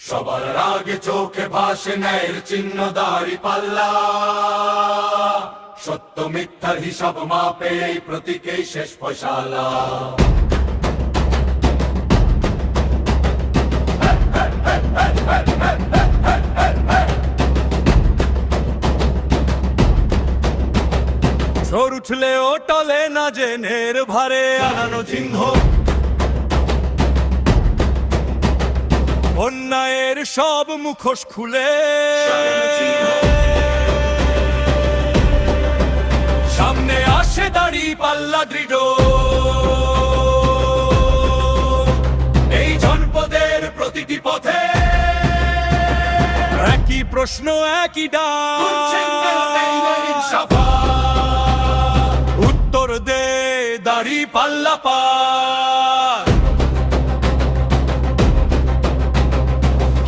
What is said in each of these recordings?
সবার আগে চোখে ভাসে ন্যায়ের চিহ্ন দাঁড়িপাল্লা। সত্য মিথ্যার হিসাব মাপে এই প্রতীকেই শেষ ফয়সালা। ঝড় উঠলেও টলে না জেনের ভারে আনানো চিহ্ন। অন্যায়ের সব মুখোশ খুলে সামনে আসে দাঁড়িপাল্লা দৃঢ়। এই জনপদের প্রতিটি পথে একই প্রশ্ন, একই ডাক, উত্তর দে দাঁড়িপাল্লা পার।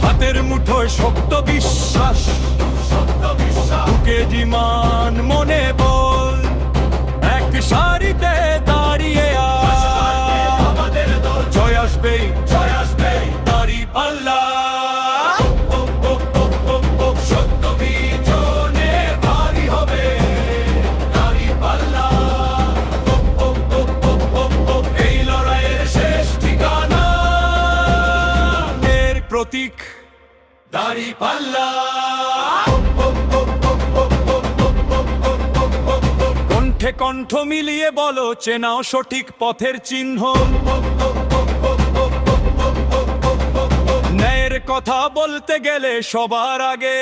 হাতের মুঠোয় শক্ত বিশ্বাস, বুকে জিমান মনে বল, এক সারিতে দাঁড়িয়ে আমাদের দল জয় আসবেই, জয় আসবেই দাঁড়িপাল্লা। সত্য বিজনে ভারী হবে দাঁড়িপাল্লা। এই লড়াইয়ের শেষ ঠিকানা এর প্রতীক দাঁড়িপাল্লা। কণ্ঠে কণ্ঠ মিলিয়ে বলো, চেনাও সঠিক পথের চিহ্ন। ন্যায়ের কথা বলতে গেলে সবার আগে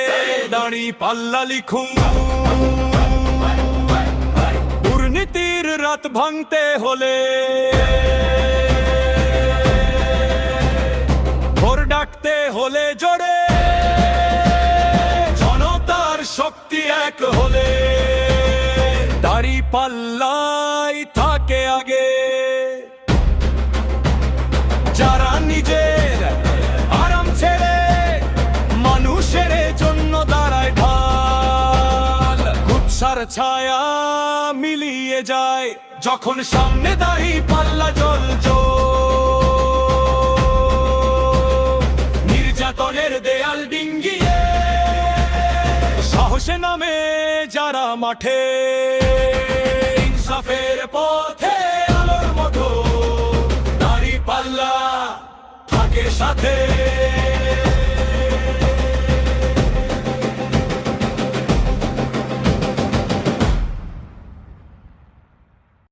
দাঁড়িপাল্লা লিখুন। দুর্নীতির রাত ভাঙতে হলে, ভোর ডাকতে হলে জোরে, জনতার শক্তি এক হলে দাঁড়িপাল্লাই থাকে আগে। যারা নিজের আরাম ছেড়ে মানুষের জন্য দাঁড়ায় ঢাল, কুৎসার ছায়া মিলিয়ে যায় যখন সামনে দাঁড়িপাল্লা নির্যাতনের দেয়াল ডিঙ্গিয়ে সাহসে নামে যারা মাঠে, ইনসাফের পথে আলোর মতো দাঁড়িপাল্লা থাকে সাথে।